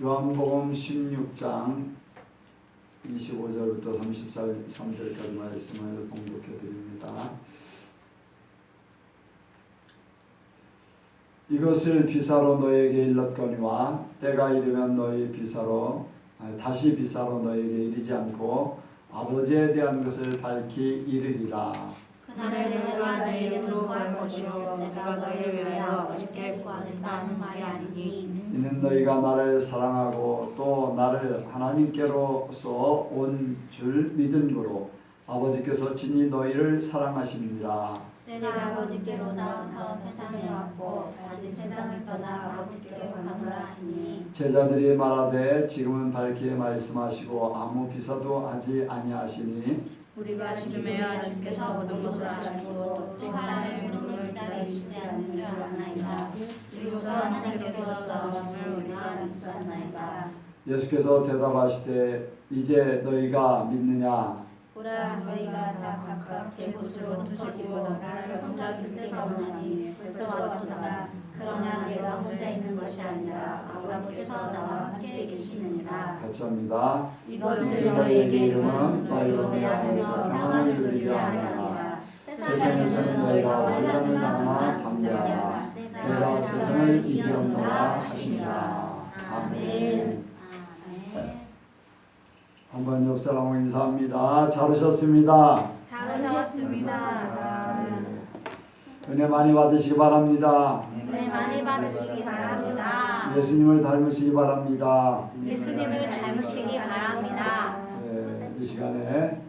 요한복음 16장 25절부터 33절까지 말씀을 봉독해 드립니다. 이것을 비사로 너희에게 일렀거니와 때가 이르면 너희 다시 비사로 너희에게 이르지 않고 아버지에 대한 것을 밝히 이르리라. 그날에 내가 내 이름으로 구할 것이요 내가 너희를 위하여 아버지께 구하겠다는 말이 아니니 이는 너희가 나를 사랑하고 또 나를 하나님께로서 온 줄 믿은 거로 아버지께서 친히 너희를 사랑하심이니라. 내가 아버지께로 나와서 세상에 왔고 다시 세상을 떠나 아버지께로 가노라 하시니 제자들이 말하되 지금은 밝게 말씀하시고 아무 비사도 하지 아니하시니 우리가 지금에야 주께서 모든 것을 아시고 또 사람의 물음을 기다리시지 않는 줄 아나이다. 이로써 하나님께서 나오심을 우리가 믿사나이다. 예수께서 대답하시되 이제 너희가 믿느냐. 보라 너희가 다 각각 제 곳으로 흩어지고 나를 혼자 둘 때가 오나니 벌써 왔도다. 그러나 내가 혼자 있는 것이 아니라 아버지께서 나와 함께 계시느니라. 같이 합니다. 이것을 너희에게 이름은 너희로 내 안에서 평안을 누리게 하리라. 세상에서는 너희가 환난을 당하나 담대하라. 내가 세상을 이기었노라 하시니라. 아멘. 한번 옆 사람하고 인사합니다. 잘 오셨습니다. 잘 오셨습니다. 은혜 많이 받으시기 바랍니다. 네, 많이 받으시기 바랍니다. 예수님을 닮으시기 바랍니다. 예수님을 닮으시기 바랍니다. 이 시간에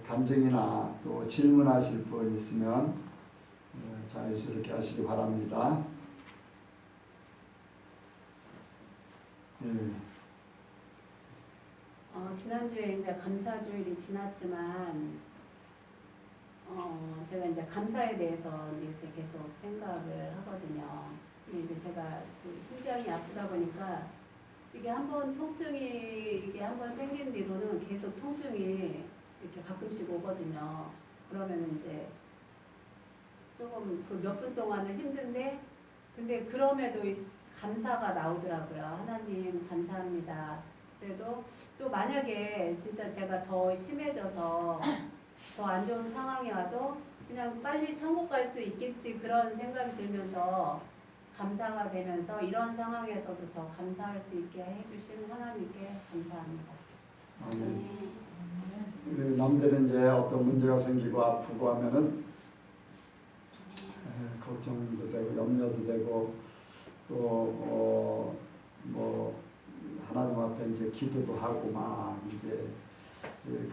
감정이나 또 질문하실 분 있으면 자유스럽게 하시기 바랍니다. 지난주에 이제 감사주일이 지났지만 제가 이제 감사에 대해서 요새 계속 생각을 하거든요. 이제 제가 심장이 아프다 보니까 이게 한번 생긴 뒤로는 계속 통증이 이렇게 가끔씩 오거든요. 그러면 이제 조금 그 몇 분 동안은 힘든데 근데 그럼에도 감사가 나오더라고요. 하나님 감사합니다. 그래도 또 만약에 진짜 제가 더 심해져서 더 안 좋은 상황이 와도 그냥 빨리 천국 갈 수 있겠지 그런 생각이 들면서 감사가 되면서 이런 상황에서도 더 감사할 수 있게 해주신 하나님께 감사합니다. 우리 남들은 이제 어떤 문제가 생기고 아프고 하면은 걱정도 되고 염려도 되고 또 뭐 하나님 앞에 이제 기도도 하고 막 이제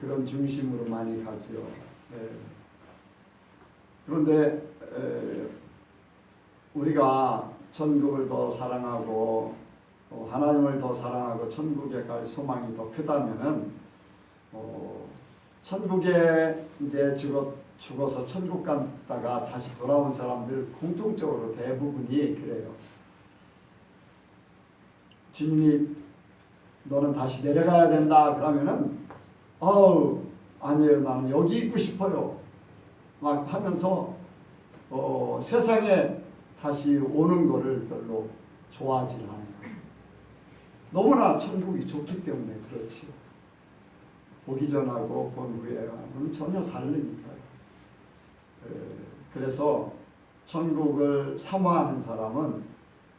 그런 중심으로 많이 가지요. 그런데 우리가 천국을 더 사랑하고 하나님을 더 사랑하고 천국에 갈 소망이 더 크다면은 천국에 이제 죽어서 천국 갔다가 다시 돌아온 사람들 공통적으로 대부분이 그래요. 주님이 너는 다시 내려가야 된다 그러면은 아니에요, 나는 여기 있고 싶어요 막 하면서 세상에 다시 오는 거를 별로 좋아하지 않아요. 너무나 천국이 좋기 때문에 그렇지. 보기 전하고 본 후에는 전혀 다르니까요. 그래서 천국을 사모하는 사람은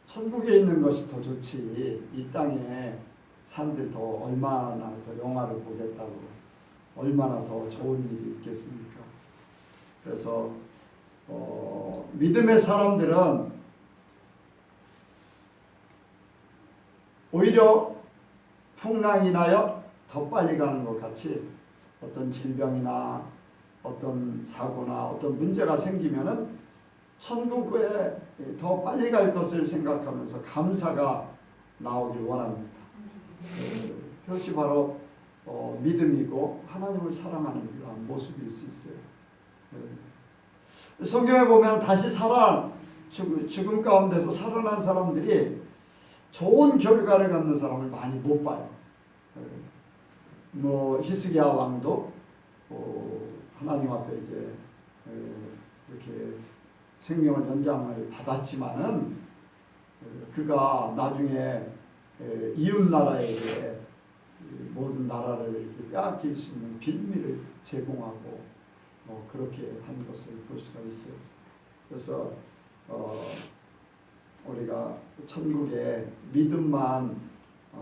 천국에 있는 것이 더 좋지 이 땅에 산들 더 얼마나 더 영화를 보겠다고 얼마나 더 좋은 일이 있겠습니까? 그래서 믿음의 사람들은 오히려 풍랑이 나요 더 빨리 가는 것 같이 어떤 질병이나 어떤 사고나 어떤 문제가 생기면은 천국에 더 빨리 갈 것을 생각하면서 감사가 나오길 원합니다. 그것이 바로 믿음이고 하나님을 사랑하는 그런 모습일 수 있어요. 성경에 보면 다시 죽음 가운데서 살아난 사람들이 좋은 결과를 갖는 사람을 많이 못 봐요. 히스기야 왕도 하나님 앞에 이제 이렇게 생명을 연장을 받았지만은 그가 나중에 이웃 나라에게 모든 나라를 이렇게 빼앗길 수 있는 빌미를 제공하고 그렇게 한 것을 볼 수가 있어요. 그래서 우리가 천국에 믿음만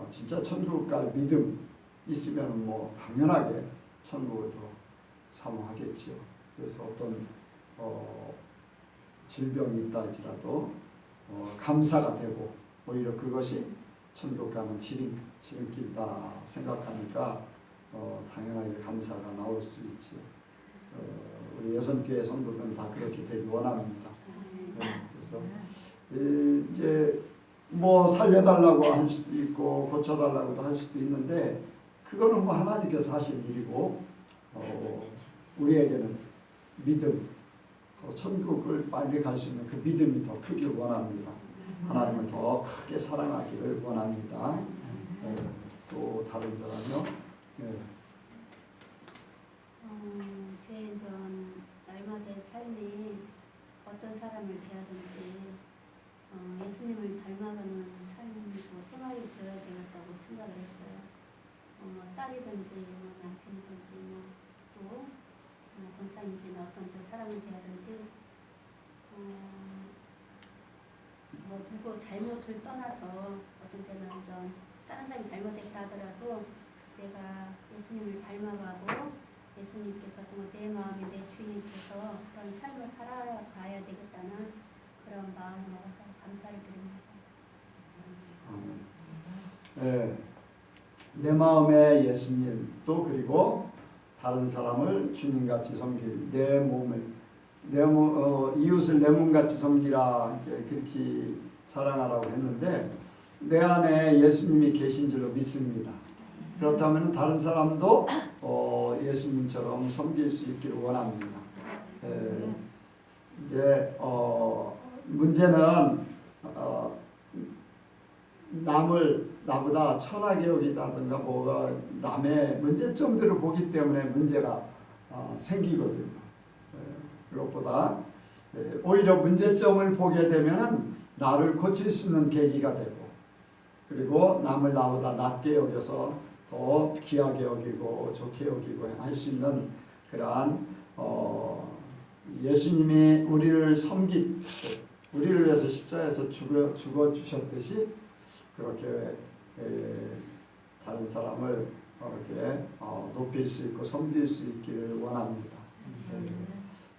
진짜 천국 갈 믿음 있으면 뭐 당연하게 천국을 더 사모하겠지요. 그래서 어떤 질병이 있다 할지라도 감사가 되고 오히려 그것이 천국 가는 지름길이다 생각하니까 당연하게 감사가 나올 수 있지요. 우리 여성교회 성도들은 다 그렇게 되기 원합니다. 네, 그래서 이제 뭐 살려달라고 할 수도 있고 고쳐달라고도 할 수도 있는데 그거는 뭐 하나님께서 하실 일이고 우리에게는 믿음, 천국을 빨리 갈 수 있는 그 믿음이 더 크길 원합니다. 하나님을 더 크게 사랑하기를 원합니다. 또 다른 사람요? 네. 제 날마다의 삶이 어떤 사람을 대하든지 예수님을 닮아가는 삶이고 생활이 되어야 되겠다고 생각을 했어요. 딸이든지 남편이든지 또 권사님이나 어떤 사람을 대하든지 누구 잘못을 떠나서 어떤 때는 좀 다른 사람이 잘못했다 하더라도 내가 예수님을 닮아가고 예수님께서 정말 내 마음에 내 주인님께서 그런 삶을 살아가야 되겠다는 그런 마음을 먹어서 감사를 드립니다. 네. 내 마음에 예수님 또 그리고 다른 사람을 주님같이 섬길 내 몸을 이웃을 내 몸같이 섬기라 그렇게 사랑하라고 했는데 내 안에 예수님이 계신 줄로 믿습니다. 그렇다면 다른 사람도 예수님처럼 섬길 수 있기를 원합니다. 이제 문제는 남을 나보다 천하게 여기다든가 뭐가 남의 문제점들을 보기 때문에 문제가 생기거든요. 그것보다 오히려 문제점을 보게 되면은 나를 고칠 수 있는 계기가 되고 그리고 남을 나보다 낮게 여겨서 더 귀하게 여기고 좋게 여기고 할 수 있는 그러한 예수님이 우리를 우리를 위해서 십자가에서 죽어 주셨듯이 그렇게 다른 사람을 이렇게 높일 수 있고 섬길 수 있기를 원합니다.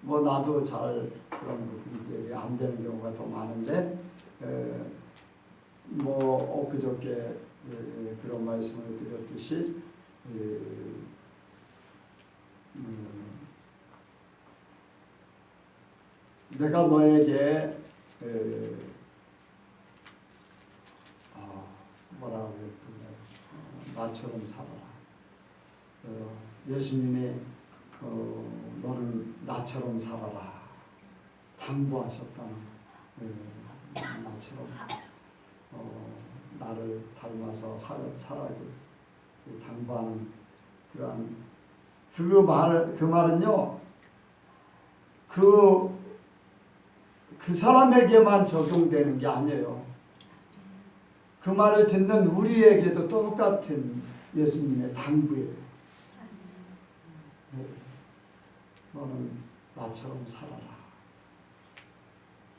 뭐 나도 잘 그런 부분들이 안 되는 경우가 더 많은데 뭐 엊그저께 그런 말씀을 드렸듯이 내가 너에게 뭐라고 했더니 나처럼 살아라. 예수님이 너는 나처럼 살아라 당부하셨다는 나처럼 나를 닮아서 살아길 당부하는 그러한 그 말은요 그 사람에게만 적용되는 게 아니에요. 그 말을 듣는 우리에게도 똑같은 예수님의 당부예요. 너는 나처럼 살아라.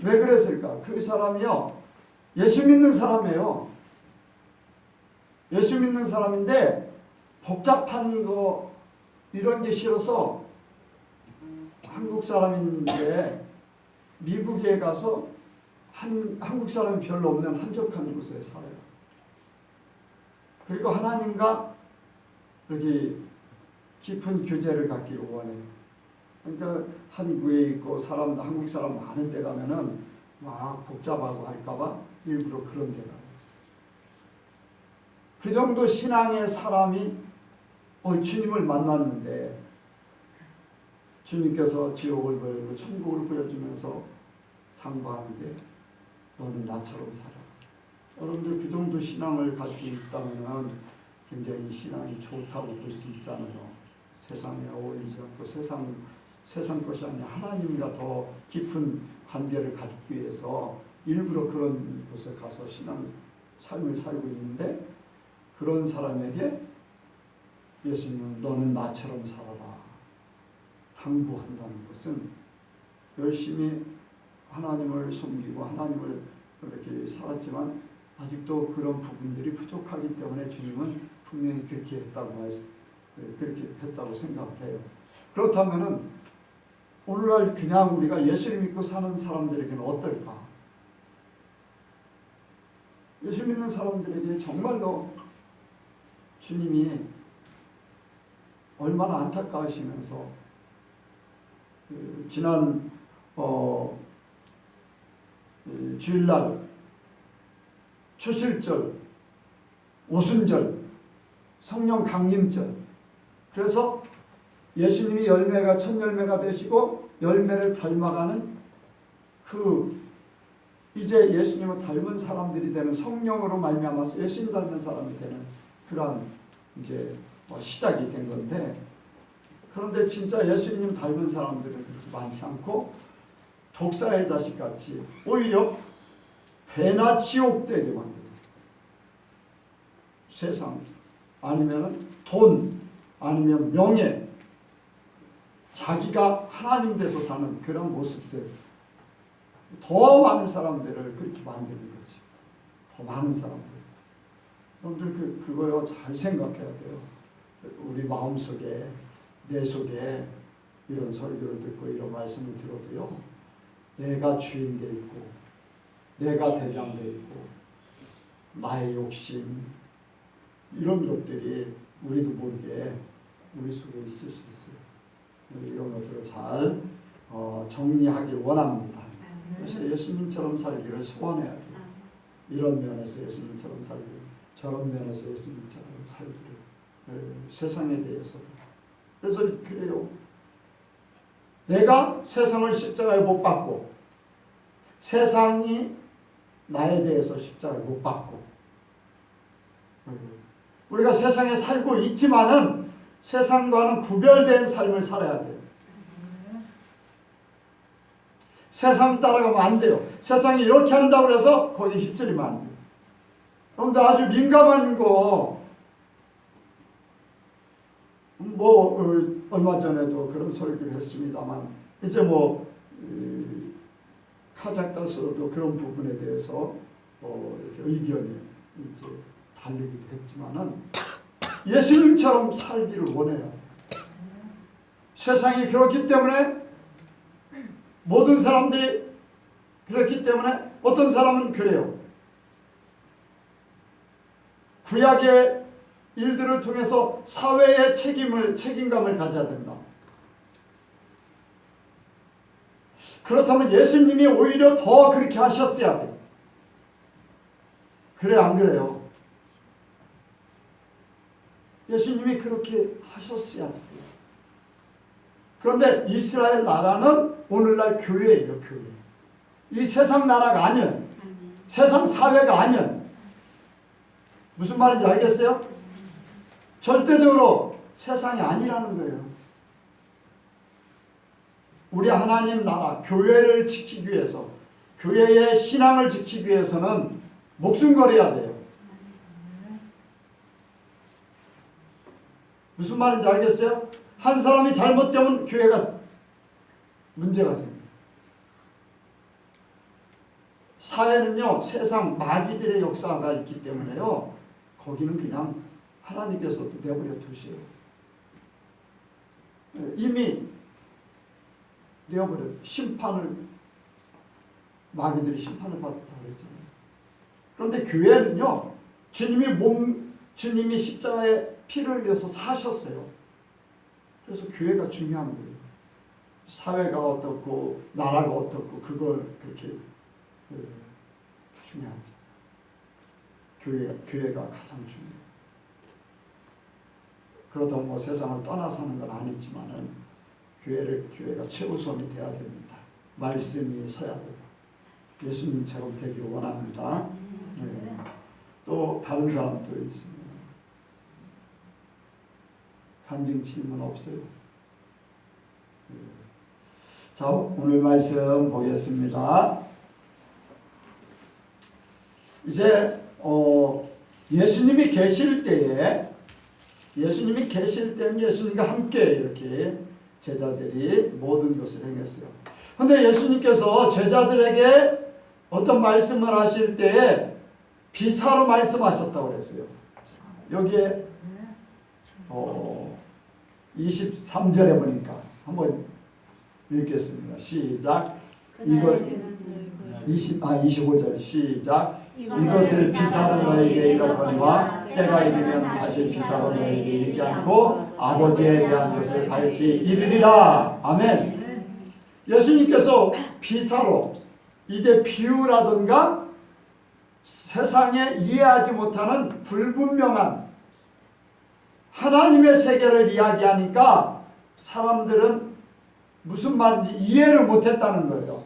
왜 그랬을까? 그 사람이요 예수 믿는 사람이에요. 예수 믿는 사람인데 복잡한 거 이런 게 싫어서 한국 사람인데 미국에 가서 한국 사람이 별로 없는 한적한 곳에 살아요. 그리고 하나님과 이렇게 깊은 교제를 갖기를 원해요. 그러니까 한국에 있고 한국 사람 많은 데 가면은 막 복잡하고 할까봐 일부러 그런 데 가요. 그 정도 신앙의 사람이 주님을 만났는데 주님께서 지옥을 보여주고 천국을 보여주면서 당부하는 게 너는 나처럼 살아. 여러분들 그 정도 신앙을 가지고 있다면 굉장히 신앙이 좋다고 볼 수 있잖아요. 세상에 어울리지 않고 세상 것이 아니라 하나님과 더 깊은 관계를 갖기 위해서 일부러 그런 곳에 가서 신앙 삶을 살고 있는데 그런 사람에게 예수님은 너는 나처럼 살아라 당부한다는 것은 열심히 하나님을 섬기고 하나님을 이렇게 살았지만 아직도 그런 부분들이 부족하기 때문에 주님은 분명히 그렇게 했다고 생각을 해요. 그렇다면은 오늘날 그냥 우리가 예수를 믿고 사는 사람들에게는 어떨까? 예수 믿는 사람들에게 정말로 주님이 얼마나 안타까우시면서 지난 주일날 초실절, 오순절, 성령 강림절 그래서 예수님이 열매가 첫 열매가 되시고 열매를 닮아가는 이제 예수님을 닮은 사람들이 되는 성령으로 말미암아서 예수님 닮은 사람이 되는 그러한 이제 시작이 된 건데 그런데 진짜 예수님 닮은 사람들은 그렇게 많지 않고 독사의 자식같이 오히려 배나 지옥 되게 만드는 세상 아니면 돈 아니면 명예 자기가 하나님 돼서 사는 그런 모습들 더 많은 사람들을 그렇게 만드는 거지. 더 많은 사람들. 여러분들 그거요 잘 생각해야 돼요. 우리 마음속에 내 속에 이런 설교를 듣고 이런 말씀을 들어도요. 내가 주인 돼 있고 내가 대장 돼 있고 나의 욕심 이런 것들이 우리도 모르게 우리 속에 있을 수 있어요. 이런 것들을 잘 정리하길 원합니다. 그래서 예수님처럼 살기를 소원해야 돼요. 이런 면에서 예수님처럼 살기를 저런 면에서 예수님처럼 살기를 세상에 대해서도 그래서 그래요. 내가 세상을 십자가에 못 박고 세상이 나에 대해서 십자가에 못 박고 우리가 세상에 살고 있지만은 세상과는 구별된 삶을 살아야 돼요. 세상 따라가면 안 돼요. 세상이 이렇게 한다고 해서 거기 휩쓸리면 안 돼요. 여러분들 아주 민감한 거 얼마 전에도 그런 설교를 했습니다만 이제 카자흐스탄에서도 그런 부분에 대해서 이렇게 의견이 이제 다르기도 했지만은 예수님처럼 살기를 원해야 돼요. 세상이 그렇기 때문에 모든 사람들이 그렇기 때문에 어떤 사람은 그래요. 구약의 일들을 통해서 사회의 책임감을 가져야 된다. 그렇다면 예수님이 오히려 더 그렇게 하셨어야 돼요. 그래 안 그래요? 예수님이 그렇게 하셨어야 돼요. 그런데 이스라엘 나라는 오늘날 교회예요. 교회. 이 세상 나라가 아니에요. 세상 사회가 아니에요. 무슨 말인지 알겠어요? 절대적으로 세상이 아니라는 거예요. 우리 하나님 나라 교회를 지키기 위해서 교회의 신앙을 지키기 위해서는 목숨 걸어야 돼요. 무슨 말인지 알겠어요? 한 사람이 잘못되면 교회가 문제가 생겨요. 사회는요 세상 마귀들의 역사가 있기 때문에요 거기는 그냥 하나님께서도 내버려 두세요. 이미 내버려 마귀들이 심판을 받았다고 했잖아요. 그런데 교회는요 주님이 십자가에 피를 흘려서 사셨어요. 그래서 교회가 중요한 거예요. 사회가 어떻고 나라가 어떻고 그걸 그렇게 중요하죠. 교회가 가장 중요해요. 그렇다고 세상을 떠나 사는 건 아니지만은 교회가 최우선이 돼야 됩니다. 말씀이 서야 되고 예수님처럼 되기를 원합니다. 네. 또 다른 사람도 있습니다. 간증 질문 없어요? 네. 자, 오늘 말씀 보겠습니다. 이제 예수님이 계실 때에 예수님과 함께 이렇게 제자들이 모든 것을 행했어요. 그런데 예수님께서 제자들에게 어떤 말씀을 하실 때에 비사로 말씀하셨다고 그랬어요. 자, 여기에 23절에 보니까 한번 읽겠습니다. 시작. 25절 시작. 이것을 비사로 너에게 이르거니와 때가 이르면 다시 비사로 너에게 이르지 않고 아버지에 대한 것을 밝히 이르리라. 아멘. 예수님께서 비사로 이게 비유라든가 세상에 이해하지 못하는 불분명한 하나님의 세계를 이야기하니까 사람들은 무슨 말인지 이해를 못했다는 거예요.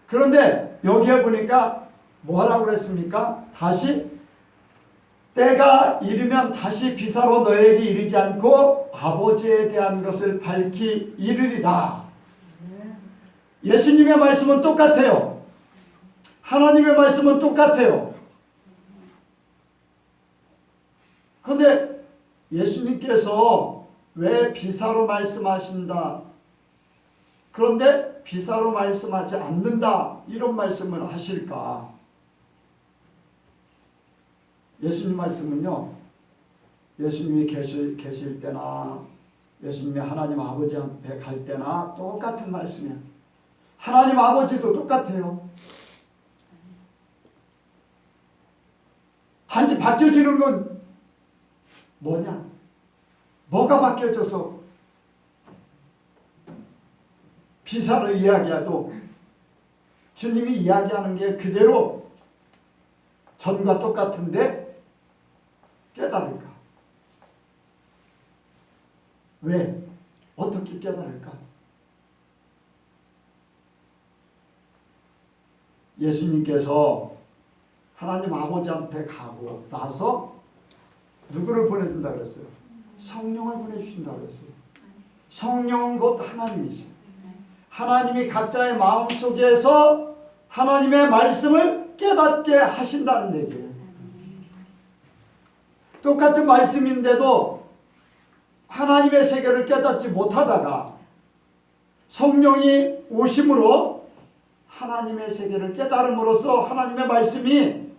그런데 여기에 보니까 뭐라고 그랬습니까? 다시 때가 이르면 다시 비사로 너에게 이르지 않고 아버지에 대한 것을 밝히 이르리라. 예수님의 말씀은 똑같아요. 하나님의 말씀은 똑같아요. 그런데 예수님께서 왜 비사로 말씀하신다, 그런데 비사로 말씀하지 않는다, 이런 말씀을 하실까? 예수님 말씀은요, 예수님이 계실 때나 예수님이 하나님 아버지 앞에 갈 때나 똑같은 말씀이에요. 하나님 아버지도 똑같아요. 단지 바뀌어지는 건 뭐냐? 뭐가 바뀌어져서 비사를 이야기해도 주님이 이야기하는 게 그대로 전과 똑같은데 깨달을까? 왜? 어떻게 깨달을까? 예수님께서 하나님 아버지 앞에 가고 나서 누구를 보내준다 그랬어요? 성령을 보내주신다 그랬어요. 성령은 곧 하나님이죠. 하나님이 각자의 마음속에서 하나님의 말씀을 깨닫게 하신다는 얘기예요. 똑같은 말씀인데도 하나님의 세계를 깨닫지 못하다가 성령이 오심으로 하나님의 세계를 깨달음으로써 하나님의 말씀이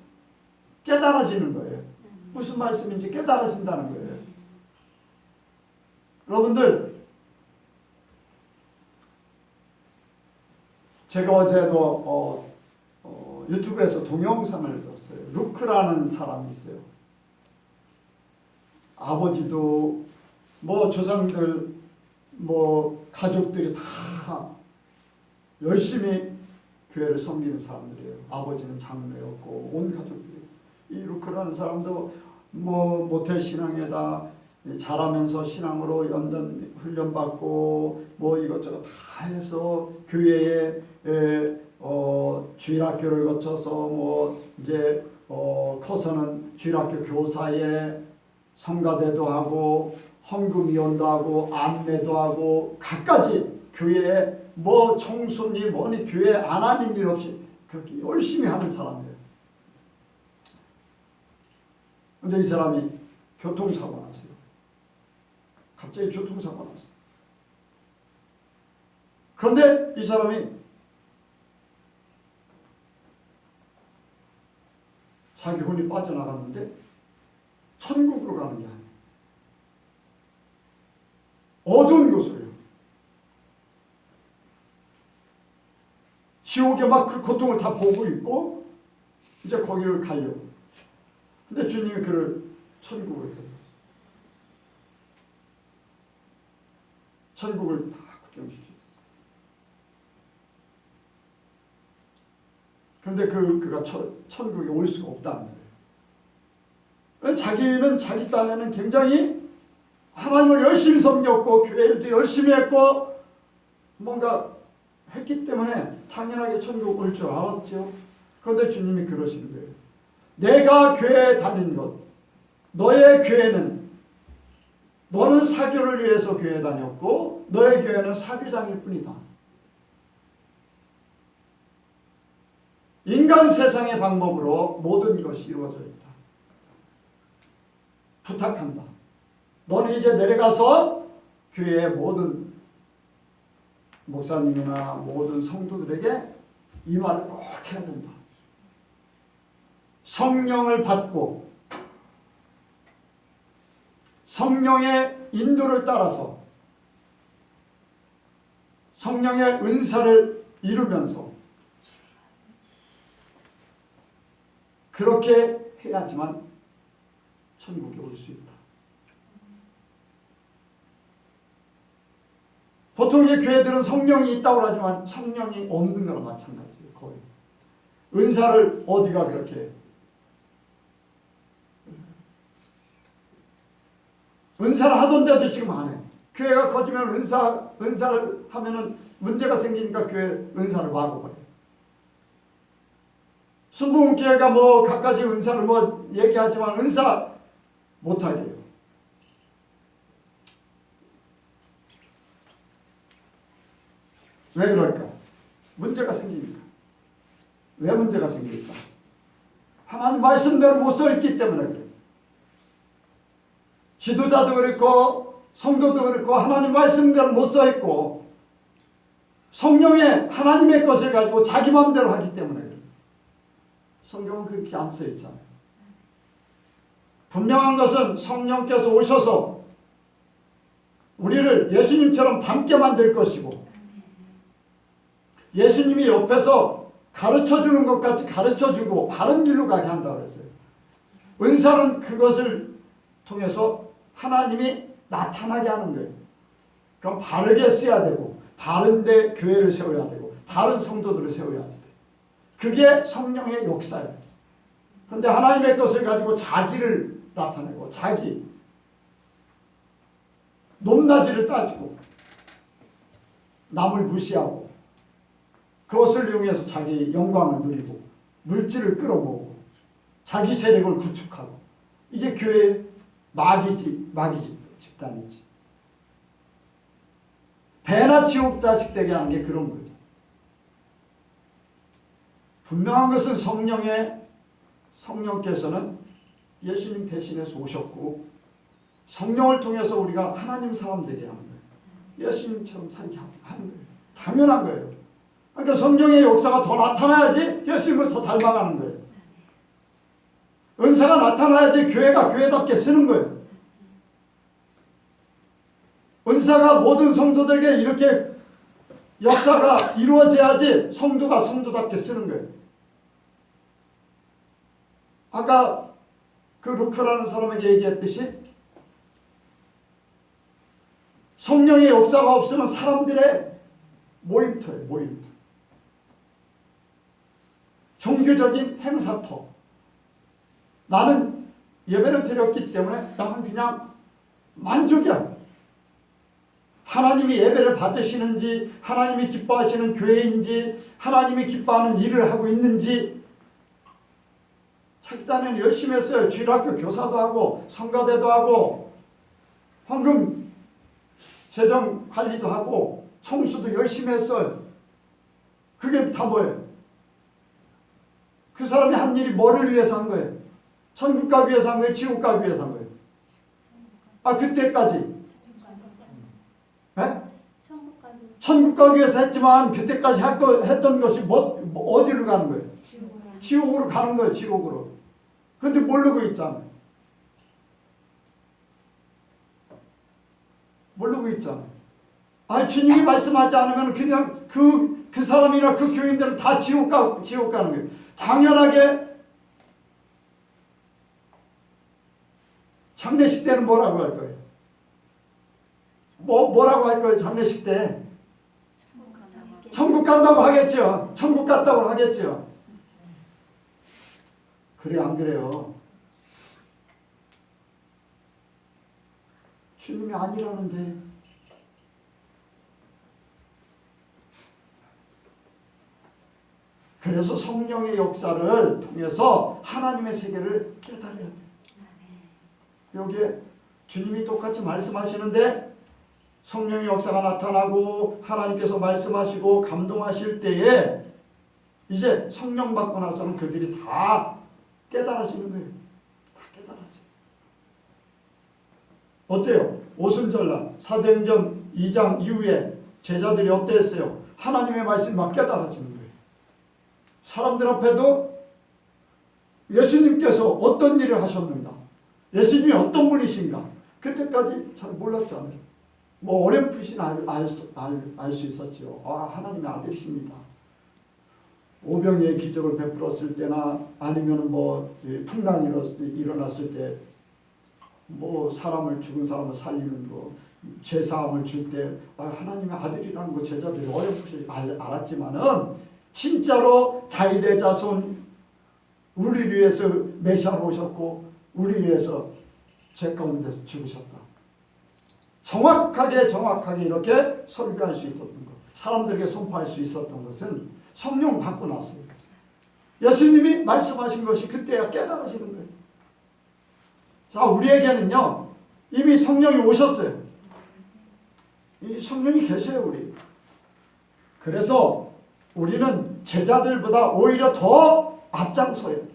깨달아지는 거예요. 무슨 말씀인지 깨달아진다는 거예요. 여러분들, 제가 어제도 유튜브에서 동영상을 봤어요. 루크라는 사람이 있어요. 아버지도 뭐 조상들 뭐 가족들이 다 열심히 교회를 섬기는 사람들이에요. 아버지는 장로였고 온 가족들이. 이 루크라는 사람도 뭐 모태 신앙에다 자라면서 신앙으로 연단 훈련받고 뭐 이것저것 다 해서 교회에 주일학교를 거쳐서 뭐 이제 커서는 주일학교 교사에 성가대도 하고 헌금위원도 하고 안내도 하고 갖가지 교회에 뭐 청소니 뭐니 교회 안 하는 일 없이 그렇게 열심히 하는 사람이에요. 근데 이 사람이 교통사고 났어요. 갑자기 교통사고 났어요. 그런데 이 사람이 자기 혼이 빠져나갔는데 천국으로 가는 게 아니에요. 어두운 곳으로요. 지옥에 막 그 고통을 다 보고 있고 이제 거기를 가려고. 근데 주님이 그를 천국으로 데려갔어요. 천국을 다 구경시켰어요. 그런데 그가 천국에 올 수가 없다는 거예요. 자기는 자기 딴에는 굉장히 하나님을 열심히 섬겼고 교회도 열심히 했고 뭔가 했기 때문에 당연하게 천국 올 줄 알았죠. 그런데 주님이 그러시는 거예요. 내가 교회에 다닌 것, 너의 교회는, 너는 사교를 위해서 교회에 다녔고 너의 교회는 사교장일 뿐이다. 인간 세상의 방법으로 모든 것이 이루어져 있다. 부탁한다. 너는 이제 내려가서 교회의 모든 목사님이나 모든 성도들에게 이 말을 꼭 해야 된다. 성령을 받고 성령의 인도를 따라서 성령의 은사를 이루면서 그렇게 해야지만 천국에 올 수 있다. 보통의 교회들은 성령이 있다고 하지만 성령이 없는 거랑 마찬가지예요. 거의. 은사를 어디가 그렇게 해? 은사를 하던데도 지금 안 해. 교회가 커지면 은사를 하면은 문제가 생기니까 교회 은사를 막아버려. 순복음교회가 뭐 갖가지 은사를 뭐 얘기하지만 은사 못하게 해요. 왜 그럴까? 문제가 생기니까. 왜 문제가 생길까? 하나님 말씀대로 못 써있기 때문에 그래요. 지도자도 그렇고 성도도 그렇고 하나님 말씀대로 못 써있고 성령의 하나님의 것을 가지고 자기 마음대로 하기 때문에 그래요. 성경은 그렇게 안 써있잖아요. 분명한 것은 성령께서 오셔서 우리를 예수님처럼 닮게 만들 것이고 예수님이 옆에서 가르쳐주는 것 같이 가르쳐주고 바른 길로 가게 한다고 했어요. 은사는 그것을 통해서 하나님이 나타나게 하는 거예요. 그럼 바르게 써야 되고 바른 데 교회를 세워야 되고 바른 성도들을 세워야 돼. 그게 성령의 역사예요. 그런데 하나님의 것을 가지고 자기를 나타내고 자기 높낮이를 따지고 남을 무시하고 그것을 이용해서 자기 영광을 누리고 물질을 끌어모으고 자기 세력을 구축하고 이게 교회의 마귀 집단이지. 배나 지옥 자식 되게 하는 게 그런 거죠. 분명한 것은 성령께서는 예수님 대신해서 오셨고 성령을 통해서 우리가 하나님 사람 되게 하는 거예요. 예수님처럼 살게 하는 거예요. 당연한 거예요. 그러니까 성령의 역사가 더 나타나야지 예수님을 더 닮아가는 거예요. 은사가 나타나야지 교회가 교회답게 쓰는 거예요. 은사가 모든 성도들에게 이렇게 역사가 이루어져야지 성도가 성도답게 쓰는 거예요. 아까 그 루크라는 사람에게 얘기했듯이 성령의 역사가 없으면 사람들의 모임터예요. 모임터. 종교적인 행사터. 나는 예배를 드렸기 때문에 나는 그냥 만족이야. 하나님이 예배를 받으시는지 하나님이 기뻐하시는 교회인지 하나님이 기뻐하는 일을 하고 있는지 자기 딴에는 열심히 했어요. 주일학교 교사도 하고 성가대도 하고 헌금 재정 관리도 하고 청수도 열심히 했어요. 그게 다 뭐예요? 그 사람이 한 일이 뭐를 위해서 한 거예요? 천국 가기 위해서 한 거예요? 지옥 가기 위해서 한 거예요? 아 그때까지 네? 천국 가기 위해서 했지만 그때까지 했던 것이 어디로 가는 거예요? 지옥으로 가는 거예요. 지옥으로. 그런데 모르고 있잖아요. 모르고 있잖아요. 아 주님이 말씀하지 않으면 그냥 그 사람이나 그 교인들은 다 지옥 가는 거예요. 당연하게 장례식 때는 뭐라고 할 거예요? 뭐라고 할 거예요? 장례식 때 천국 간다고 하겠죠. 천국 갔다고 하겠죠. 그래 안 그래요? 주님이 아니라는데 그래서 성령의 역사를 통해서 하나님의 세계를 깨달아야 돼. 여기에 주님이 똑같이 말씀하시는데 성령의 역사가 나타나고 하나님께서 말씀하시고 감동하실 때에 이제 성령 받고 나서는 그들이 다 깨달아지는 거예요. 다 깨달아져. 어때요? 오순절날 사도행전 2장 이후에 제자들이 어땠어요? 하나님의 말씀이 막 깨달아지는 거예요. 사람들 앞에도 예수님께서 어떤 일을 하셨는가, 예수님이 어떤 분이신가, 그때까지 잘 몰랐잖아요. 뭐 어렴풋이 알 수 있었죠. 아, 하나님의 아들이십니다. 오병이의 기적을 베풀었을 때나 아니면 뭐 풍랑이 일어났을 때 뭐 사람을, 죽은 사람을 살리는 거, 죄사함을 줄 때 하나님의 아들이라는 거 제자들이 어렴풋이 알았지만은 진짜로 다윗의 자손, 우리를 위해서 메시아로 오셨고 우리를 위해서 죄 가운데서 죽으셨다, 정확하게 이렇게 설교할 수 있었던 것, 사람들에게 선포할 수 있었던 것은 성령 받고 났어요. 예수님이 말씀하신 것이 그때야 깨달아지는 거예요. 자, 우리에게는요 이미 성령이 오셨어요. 이 성령이 계세요, 우리. 그래서 우리는 제자들보다 오히려 더 앞장서야 돼.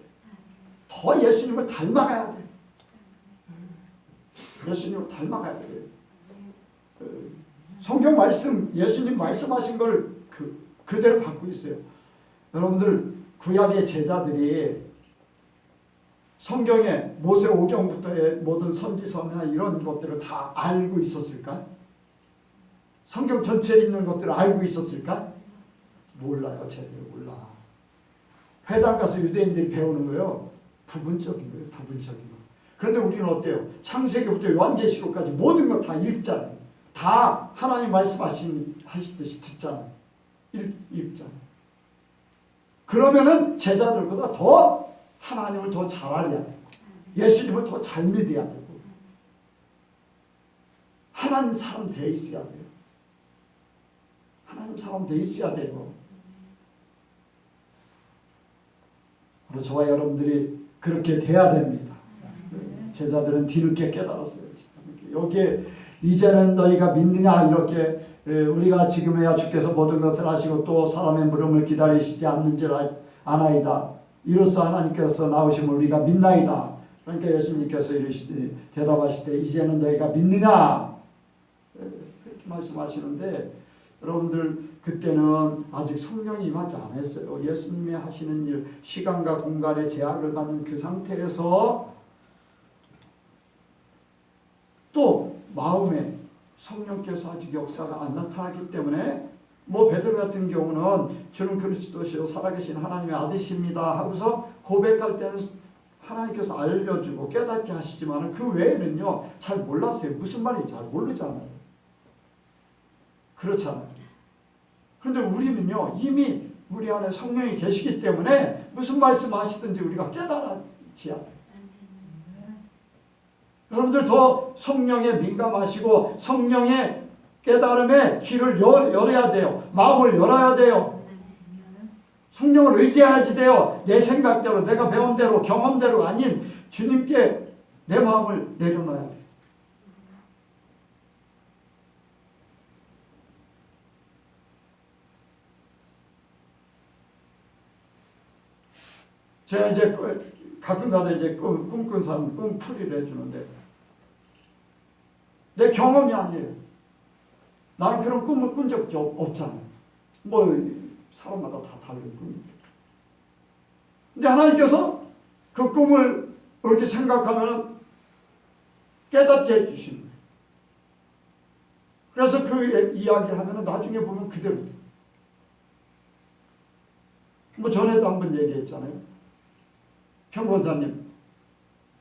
더 예수님을 닮아가야 돼. 예수님을 닮아가야 돼. 성경 말씀, 예수님 말씀하신 걸 그대로 받고 있어요. 여러분들 구약의 제자들이 성경에 모세오경부터의 모든 선지서나 이런 것들을 다 알고 있었을까? 성경 전체에 있는 것들을 알고 있었을까? 몰라요. 제대로 몰라. 회당 가서 유대인들이 배우는 거예요. 부분적인 거예요. 부분적인 거. 그런데 우리는 어때요? 창세기부터 요한계시록까지 모든 걸 다 읽잖아요. 다 하나님 말씀하시듯이 듣잖아요. 읽잖아요. 그러면은 제자들보다 더 하나님을 더 잘 알아야 되고 예수님을 더 잘 믿어야 되고 하나님 사람 돼 있어야 돼요. 하나님 사람 돼 있어야 돼요. 바로 저와 여러분들이 그렇게 돼야 됩니다. 제자들은 뒤늦게 깨달았어요. 여기에 이제는 너희가 믿느냐, 이렇게 우리가 지금에야 주께서 모든 것을 하시고 또 사람의 물음을 기다리시지 않는 줄 아나이다. 이로써 하나님께서 나오심을 우리가 믿나이다. 그러니까 예수님께서 대답하실 때 이제는 너희가 믿느냐, 그렇게 말씀하시는데, 여러분들 그때는 아직 성령이 임하지 않았어요. 예수님이 하시는 일, 시간과 공간의 제약을 받는 그 상태에서 또 마음에 성령께서 아직 역사가 안 나타나기 때문에, 뭐 베드로 같은 경우는 주는 그리스도시요 살아계신 하나님의 아들이십니다 하고서 고백할 때는 하나님께서 알려주고 깨닫게 하시지만 그 외에는요 잘 몰랐어요. 무슨 말인지 잘 모르잖아요. 그렇잖아요. 그런데 우리는요 이미 우리 안에 성령이 계시기 때문에 무슨 말씀하시든지 우리가 깨달아져야 돼요. 여러분들 더 성령에 민감하시고 성령의 깨달음의 길을 열어야 돼요. 마음을 열어야 돼요. 성령을 의지해야지 돼요. 내 생각대로, 내가 배운 대로, 경험대로가 아닌 주님께 내 마음을 내려놔야 돼요. 제가 이제 가끔가다 이제 꿈꾼 사람 꿈풀이를 해주는데 내 경험이 아니에요. 나는 그런 꿈을 꾼 적이 없잖아요. 뭐 사람마다 다 다른 꿈인데. 근데 하나님께서 그 꿈을 이렇게 생각하면 깨닫게 해주시는 거예요. 그래서 그 이야기를 하면 나중에 보면 그대로 돼요. 뭐 전에도 한번 얘기했잖아요. 평권사님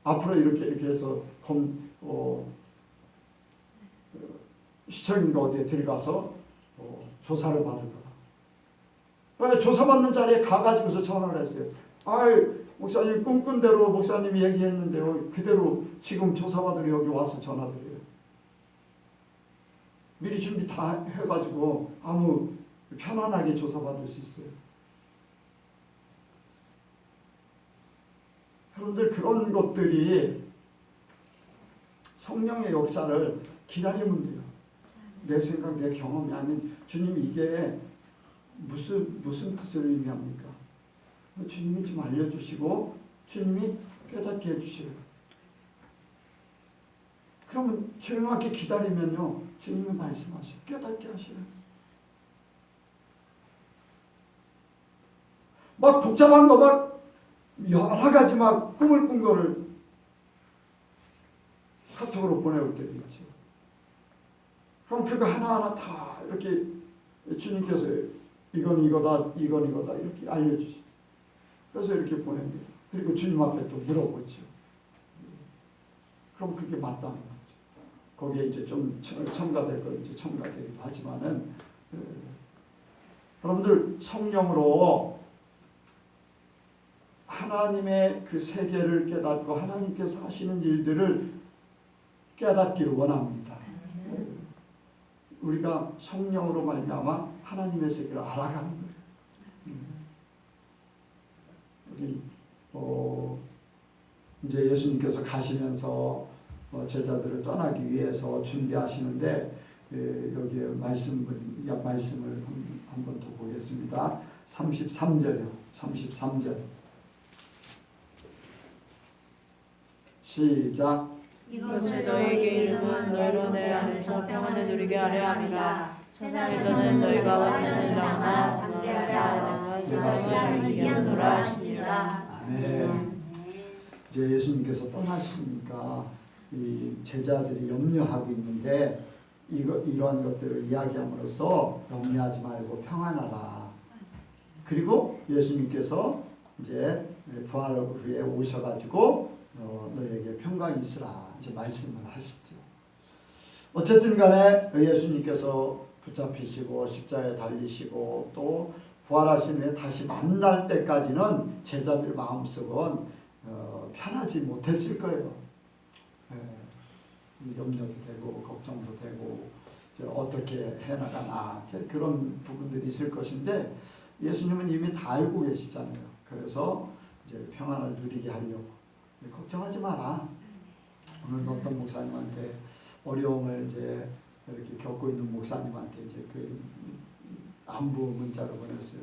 앞으로 이렇게 해서 시청인가 어디에 들어가서 조사를 받을 거다. 조사받는 자리에 가가지고서 전화를 했어요. 목사님 꿈꾼 대로 목사님이 얘기했는데요. 그대로 지금 조사받으러 여기 와서 전화드려요. 미리 준비 다 해가지고 아무 편안하게 조사받을 수 있어요. 여러분들 그런 것들이 성령의 역사를 기다리면 돼요. 내 생각, 내 경험이 아닌 주님이 이게 무슨 뜻을 의미합니까? 주님이 좀 알려주시고 주님이 깨닫게 해주세요. 그러면 조용하게 기다리면요 주님이 말씀하셔요. 깨닫게 하셔요. 막 복잡한 거 막 여러 가지 막 꿈을 꾼 거를 카톡으로 보내올 때도 있죠. 그럼 그거 하나하나 다 이렇게 주님께서 이건 이거다, 이건 이거다 이렇게 알려주시죠. 그래서 이렇게 보냅니다. 그리고 주님 앞에 또 물어보죠. 그럼 그게 맞다는 거죠. 거기에 이제 좀 첨가될 거 이제 첨가되기도 하지만은 여러분들 성령으로 하나님의 그 세계를 깨닫고 하나님께서 하시는 일들을 깨닫기를 원합니다. 우리가 성령으로 말미암아 하나님의 세계를 알아가는 거예요. 우리 이제 예수님께서 가시면서 제자들을 떠나기 위해서 준비하시는데 여기에 말씀을 한 번 더 보겠습니다. 33절이요. 33절. 시작. 이것을 너에게 이름은 너희로 내 안에서 평안을 누리게 하려 함이라. 세상에서는 너희가 환난을 당하나 담대하라. 내가 세상을 이기었노라 하시니라. 아멘. 이제 예수님께서 떠나시니까 이 제자들이 염려하고 있는데 이러한 것들을 이야기함으로써 염려하지 말고 평안하라. 그리고 예수님께서 이제 부활 후에 오셔가지고 너에게 평강이 있으라 이제 말씀을 하시죠. 어쨌든 간에 예수님께서 붙잡히시고 십자가에 달리시고 또 부활하신 후에 다시 만날 때까지는 제자들 마음속은 편하지 못했을 거예요. 염려도 되고 걱정도 되고 어떻게 해나가나 그런 부분들이 있을 것인데 예수님은 이미 다 알고 계시잖아요. 그래서 이제 평안을 누리게 하려고 걱정하지 마라. 오늘 어떤 목사님한테 어려움을 이제 이렇게 겪고 있는 목사님한테 이제 그 안부 문자로 보냈어요.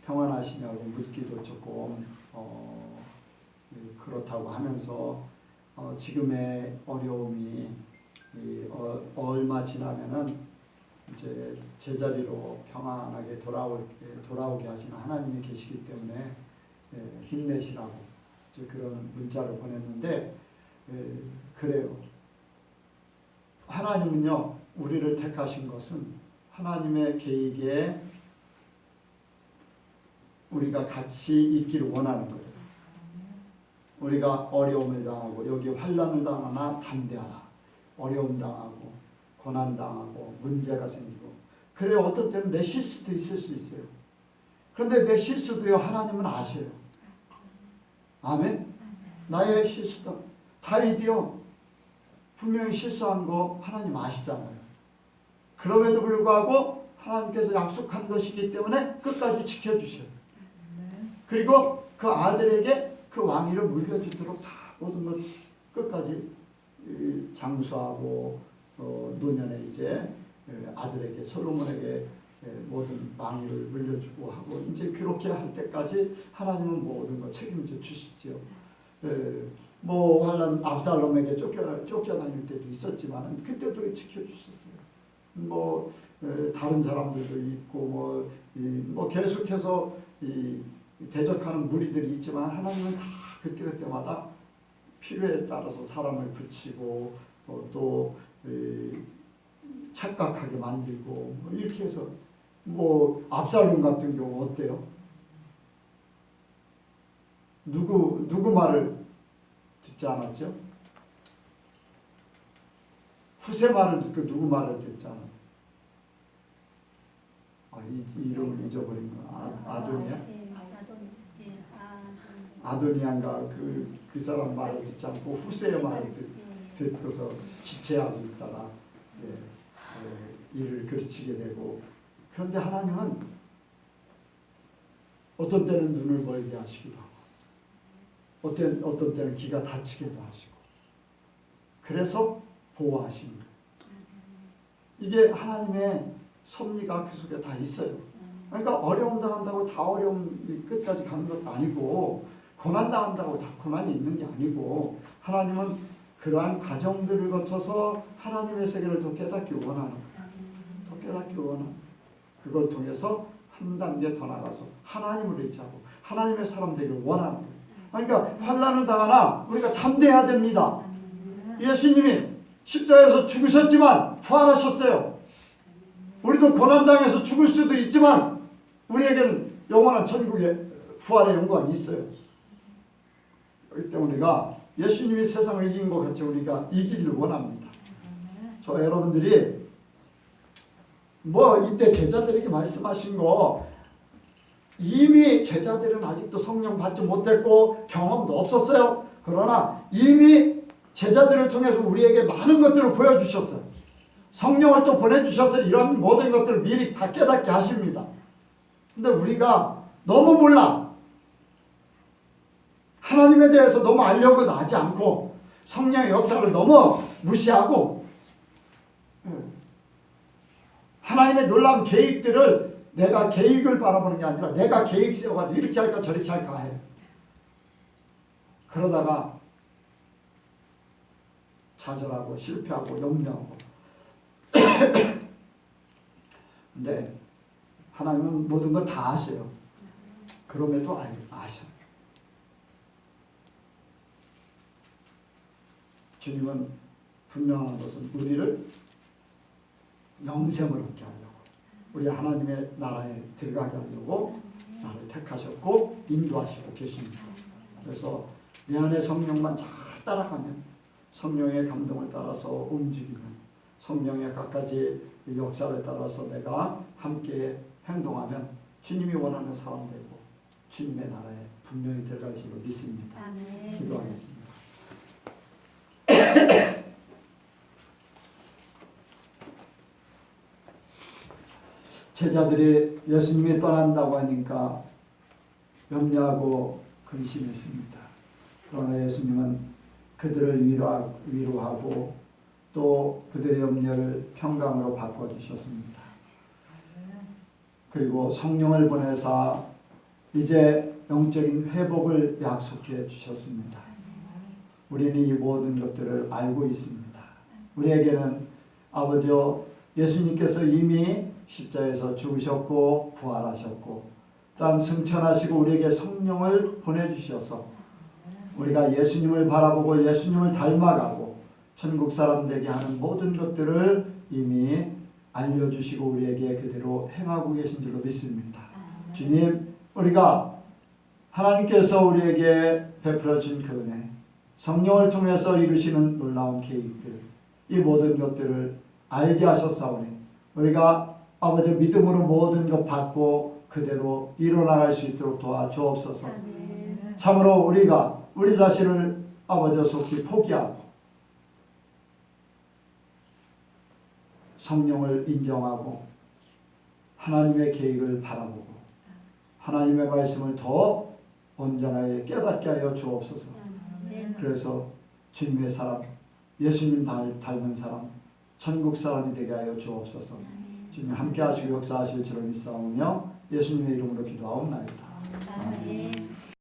평안하시냐고 묻기도 조금 그렇다고 하면서 지금의 어려움이 얼마 지나면은 이제 제자리로 평안하게 돌아오게 하시는 하나님이 계시기 때문에 힘내시라고 이제 그런 문자를 보냈는데 그래요. 하나님은요 우리를 택하신 것은 하나님의 계획에 우리가 같이 있기를 원하는 거예요. 우리가 어려움을 당하고 여기 환난을 당하나 담대하라. 어려움 당하고 고난 당하고 문제가 생기고 그래 어떤 때는 내 실수도 있을 수 있어요. 그런데 내 실수도요 하나님은 아셔요. 아멘. 나의 실수도 다윗이요 분명히 실수한 거 하나님 아시잖아요. 그럼에도 불구하고 하나님께서 약속한 것이기 때문에 끝까지 지켜주셔요. 그리고 그 아들에게 그 왕위를 물려주도록 다 모든 것 끝까지 장수하고 노년에 이제 아들에게 솔로몬에게 모든 왕위를 물려주고 하고 이제 그렇게 할 때까지 하나님은 모든 것 책임져 주시죠. 뭐 환난 압살롬에게 쫓겨다닐 때도 있었지만 그때도 지켜주셨어요. 뭐 다른 사람들도 있고 뭐 계속해서 대적하는 무리들이 있지만 하나님은 다 그때마다 필요에 따라서 사람을 붙이고 또 착각하게 만들고 이렇게 해서 뭐 압살롬 같은 경우 어때요? 누구 말을 듣지 않았죠? 후세 말을 듣고 누구 말을 듣지 않았죠? 이름을 잊어버린 거 아도니아? 아도니아인가 그 사람 말을 듣지 않고 후세의 말을 듣고서 지체하고 있다가 일을 그르치게 되고 그런데 하나님은 어떤 때는 눈을 멀게 하시기도 하고 어떤 때는 귀가 다치기도 하시고 그래서 보호하시는 거예요. 이게 하나님의 섭리가 그 속에 다 있어요. 그러니까 어려움 당한다고 다 어려움 끝까지 가는 것도 아니고 고난 당한다고 다 고난이 있는 게 아니고 하나님은 그러한 과정들을 거쳐서 하나님의 세계를 더 깨닫기 원하는 거예요. 더 깨닫기 원하는 그걸 통해서 한 단계 더 나가서 하나님을 의지하고 하나님의 사람 되기를 원하는 거예요. 그러니까 환난을 당하나 우리가 담대해야 됩니다. 예수님이 십자가에서 죽으셨지만 부활하셨어요. 우리도 고난당해서 죽을 수도 있지만 우리에게는 영원한 천국의 부활의 영광이 있어요. 그렇기 때문에 우리가 예수님이 세상을 이긴 것 같이 우리가 이기기를 원합니다. 저 여러분들이 이때 제자들에게 말씀하신 거 이미 제자들은 아직도 성령 받지 못했고 경험도 없었어요. 그러나 이미 제자들을 통해서 우리에게 많은 것들을 보여주셨어요. 성령을 또 보내주셔서 이런 모든 것들을 미리 다 깨닫게 하십니다. 근데 우리가 너무 몰라. 하나님에 대해서 너무 알려고도 하지 않고 성령의 역사를 너무 무시하고 하나님의 놀라운 계획들을 내가 계획을 바라보는 게 아니라 내가 계획 세워가지고 이렇게 할까 저렇게 할까 해. 그러다가 좌절하고 실패하고 염려하고 근데 하나님은 모든 걸 다 아셔요. 그럼에도 아셔. 주님은 분명한 것은 우리를 영생을 얻게 하려고 우리 하나님의 나라에 들어가게 하려고 나를 택하셨고 인도하시고 계십니다. 그래서 내 안에 성령만 잘 따라가면 성령의 감동을 따라서 움직이면 성령의 각가지 역사를 따라서 내가 함께 행동하면 주님이 원하는 사람 되고 주님의 나라에 분명히 들어갈 줄로 믿습니다. 아멘. 기도하겠습니다. 제자들이 예수님이 떠난다고 하니까 염려하고 근심했습니다. 그러나 예수님은 그들을 위로하고 또 그들의 염려를 평강으로 바꿔주셨습니다. 그리고 성령을 보내사 이제 영적인 회복을 약속해 주셨습니다. 우리는 이 모든 것들을 알고 있습니다. 우리에게는 아버지여 예수님께서 이미 십자가에서 죽으셨고 부활하셨고 또한 승천하시고 우리에게 성령을 보내주셔서 우리가 예수님을 바라보고 예수님을 닮아가고 천국 사람 되게 하는 모든 것들을 이미 알려주시고 우리에게 그대로 행하고 계신 줄로 믿습니다. 주님, 우리가 하나님께서 우리에게 베풀어 준 그 은혜, 성령을 통해서 이루시는 놀라운 계획들, 이 모든 것들을 알게 하셨사오니 우리가 아버지 믿음으로 모든 것 받고 그대로 이뤄나갈 수 있도록 도와주옵소서. 참으로 우리가 우리 자신을 아버지 속히 포기하고 성령을 인정하고 하나님의 계획을 바라보고 하나님의 말씀을 더 온전하게 깨닫게 하여 주옵소서. 그래서 주님의 사람, 예수님 닮은 사람, 천국 사람이 되게 하여 주옵소서. 주님 함께 하시고 역사하실 줄을 믿사오며 예수님의 이름으로 기도하옵나이다. 아멘.